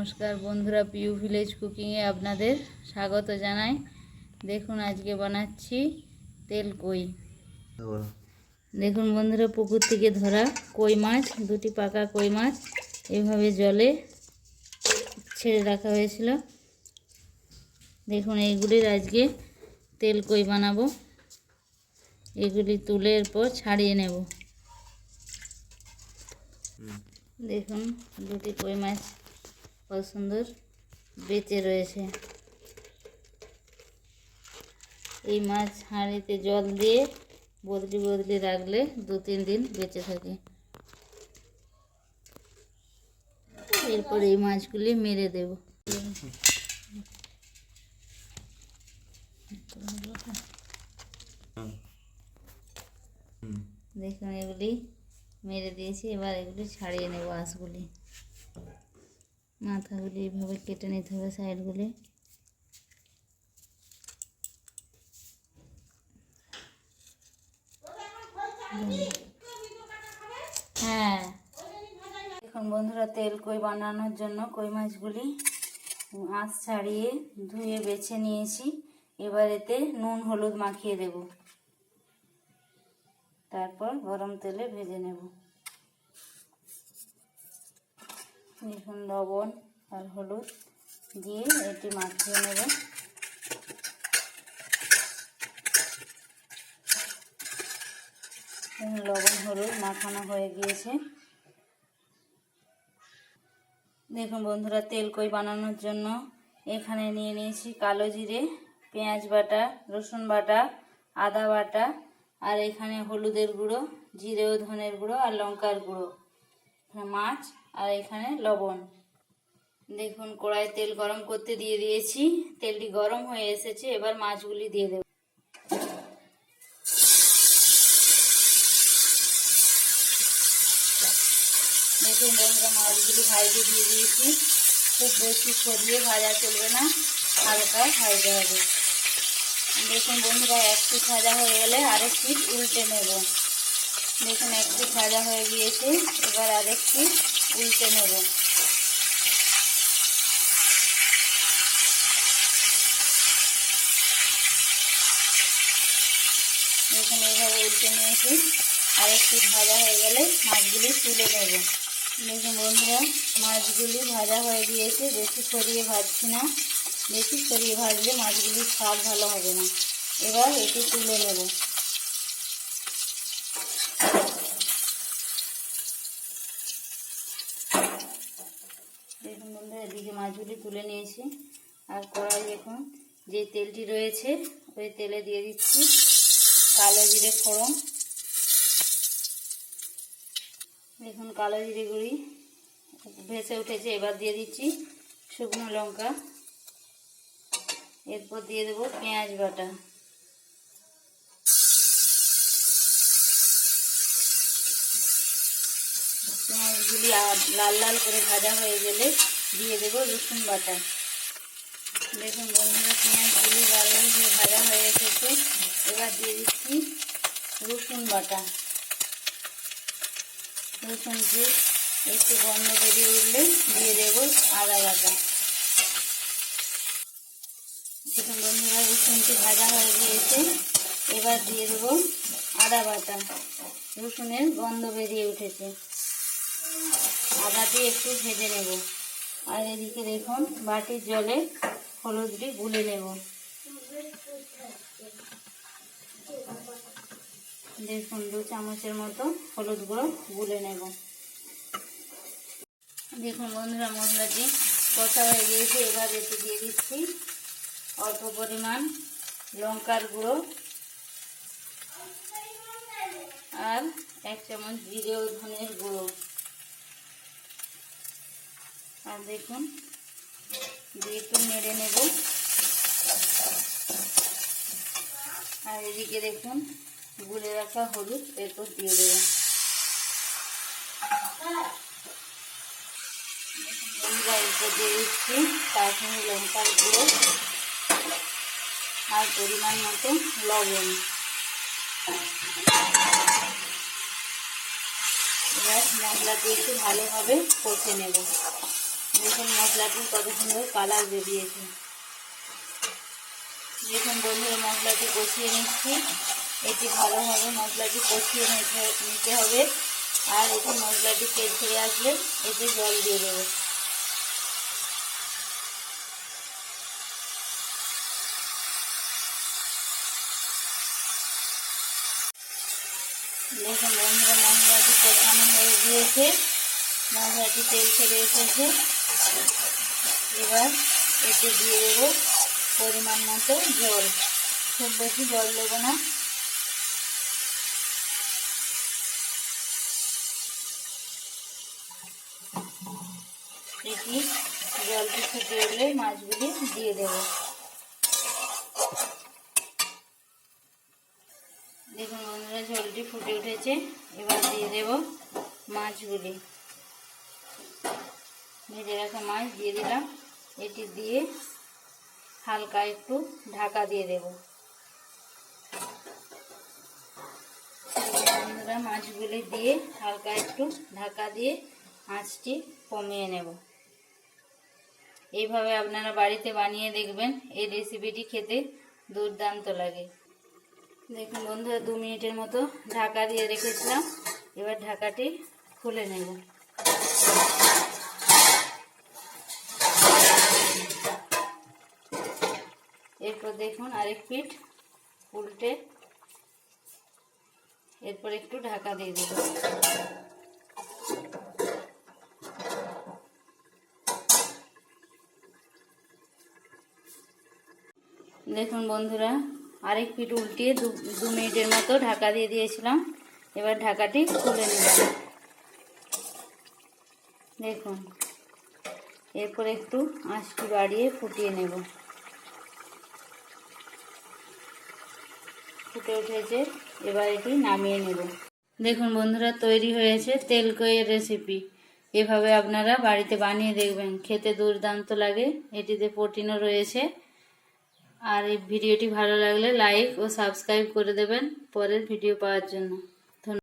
নমস্কার বন্ধুরা, পিউ ভিলেজ কুকিংয়ে আপনাদের স্বাগত জানাই। দেখুন আজকে বানাচ্ছি তেল কই। দেখুন বন্ধুরা, পুকুর থেকে ধরা কই মাছ, দুটি পাকা কই মাছ এভাবে জলে ছেড়ে রাখা হয়েছিল। দেখুন এইগুলির আজকে তেল কই বানাবো। এগুলি তুলে এরপর ছাড়িয়ে নেব। দেখুন দুটি কই মাছ কত সুন্দর বেঁচে রয়েছে। এই মাছ হাঁড়িতে জল দিয়ে বদলি বদলি রাখলে 2-3 দিন বেঁচে থাকে। এরপর এই মাছগুলি মেরে দেব। দেখুন এগুলি মেরে দিয়েছি। এবার এগুলি ছাড়িয়ে নেব। আঁশগুলি, মাথাগুলি এইভাবে কেটে নিতে হবে, সাইডগুলি। হ্যাঁ, এখন বন্ধুরা তেল কই বানানোর জন্য কই মাছগুলি আঁশ ছাড়িয়ে ধুয়ে বেছে নিয়েছি। এবার এতে নুন হলুদ মাখিয়ে দেব, তারপর গরম তেলে ভেজে নেব। দেখুন লবণ আর হলুদ দিয়ে এটি মাখিয়ে নেব। লবণ হলুদ মাখানো হয়ে গিয়েছে। দেখুন বন্ধুরা, তেল কই বানানোর জন্য এখানে নিয়ে নিয়েছি কালো জিরে, পেঁয়াজ বাটা, রসুন বাটা, আদা বাটা, আর এখানে হলুদের গুঁড়ো, জিরে ও ধনের গুঁড়ো আর লঙ্কার গুঁড়ো, মাছ, আর এখানে লবণ। দেখুন কড়াইয়ে তেল গরম করতে দিয়ে দিয়েছি। তেলটি গরম হয়ে এসেছে। এবার মাছগুলি দিয়ে দেব। দেখুন বন্ধুরা, মাছগুলি ভাজতে দিয়ে দিয়েছি। খুব বেশি ছড়িয়ে ভাজা চলবে না, হালকা ভাজতে হবে। দেখুন বন্ধুরা, এক পিঠ ভাজা হয়ে গেলে আরেক পিঠ উল্টে নেব। দেখুন এক পিঠ ভাজা হয়ে গিয়েছে। এবার আরেক পিঠ উল্টে নেব। দেখুন এইভাবে উল্টে নিয়েছি। আরেক পিঠ ভাজা হয়ে গেলে মাছগুলি তুলে নেব। দেখুন বন্ধুরা, মাছগুলি ভাজা হয়ে গিয়েছে। বেশি ছড়িয়ে ভাজছি না, বেশি ছড়িয়ে ভাজলে মাছগুলির স্বাদ ভালো হবে না। এবার এটি তুলে নেব। দেখুন বন্ধুরা, এদিকে মাছগুলি তুলে নিয়েছি। আর কড়াই এখন যে তেলটি রয়েছে ওই তেলে দিয়ে দিচ্ছি কালো জিরে ফোড়ন। দেখুন কালো জিরে গুঁড়ি ভেসে উঠেছে। এবার দিয়ে দিচ্ছি শুকনো লঙ্কা। এরপর দিয়ে দেবো পেঁয়াজ বাটা। পেঁয়াজগুলি লাল লাল করে ভাজা হয়ে গেলে দিয়ে দেবো রসুন বাটা। দেখুন বন্ধুরা, পেঁয়াজগুলি লাল লাল করে ভাজা হয়ে এসেছে। এবার দিয়ে দিচ্ছি রসুন বাটা। রসুনটি একটু গন্ধ বেরিয়ে উঠলে দিয়ে দেবো আদা বাটা। দেখুন বন্ধুরা, রসুনটি ভাজা হয়ে গিয়েছে। এবার দিয়ে দেবো আদা বাটা। রসুনের গন্ধ বেরিয়ে উঠেছে। আদাটি একটু ভেজে নেব। আর এদিকে দেখুন বাটির জলে হলুদটি গুলে নেব। দেখুন 2 চামচের মতো হলুদ গুঁড়ো গুলে নেব। দেখুন বন্ধুরা, মশলাটি কষা হয়ে গিয়েছে। এবার এতে দিয়ে দিচ্ছি অল্প পরিমাণ লঙ্কার গুঁড়ো আর 1 চামচ জিরে ও ধনের গুঁড়ো। আর দেখুন দিয়ে একটু নেড়ে নেব। আর এদিকে দেখুন গুলে রাখা হলুদ এরপর দিয়ে দেব। এরপর দিয়ে দিচ্ছি কাশ্মীরি লঙ্কার গুঁড়ো আর পরিমাণ মতো লবণ। এবার মশলাটি একটু ভালোভাবে কষে নেব। দেখুন মশলাটি কত সুন্দর কালার বেরিয়েছে। দেখুন বন্ধুরা মশলাটি কষিয়ে নিচ্ছি। এটি ভালোভাবে মশলাটি কষিয়ে নিতে হবে। আর এটি মশলাটি তেল ছেড়ে আসলে এতে জল দিয়ে দেবো। দেখুন বন্ধুরা মশলাটি কষানো হয়ে গিয়েছে, মশলাটি তেল ছেড়ে এসেছে। এবার এতে দিয়ে দেবো পরিমাণ মতো জল, খুব বেশি জল দেবো না। এটি জলটি ফুটে উঠলে মাছগুলি দিয়ে দেবো। দেখুন বন্ধুরা ঝোলটি ফুটে উঠেছে, এবার দিয়ে দেব মাছগুলি। ভেজে রাখা মাছ দিয়ে দিলাম। এটি দিয়ে হালকা একটু ঢাকা দিয়ে দেব। বন্ধুরা মাছগুলি দিয়ে হালকা একটু ঢাকা দিয়ে আঁচটি কমিয়ে নেব। এইভাবে আপনারা বাড়িতে বানিয়ে দেখবেন, এই রেসিপিটি খেতে দুর্দান্ত লাগে। দেখুন বন্ধুরা 2 মিনিটের মতো ঢাকা দিয়ে রেখেছিলাম। এবার ঢাকাটি খুলে নেব। এরপর দেখুন আরেক পিঠ উল্টে এরপর একটু ঢাকা দিয়ে দেব। দেখুন বন্ধুরা আরেক পিঠ উল্টিয়ে 2 মিনিটের মতো ঢাকা দিয়ে দিয়েছিলাম। এবার ঢাকাটি খুলে নিলাম। দেখুন এরপর একটু আঁচটি বাড়িয়ে ফুটিয়ে নেব। ফুটে উঠেছে, এবার এটি নামিয়ে নেব। দেখুন বন্ধুরা তৈরি হয়েছে তেল কইয়ের রেসিপি। এভাবে আপনারা বাড়িতে বানিয়ে দেখবেন, খেতে দুর্দান্ত লাগে। এটিতে প্রোটিনও রয়েছে। আর এই ভিডিওটি ভালো লাগলে লাইক ও সাবস্ক্রাইব করে দেবেন পরের ভিডিও পাওয়ার জন্য।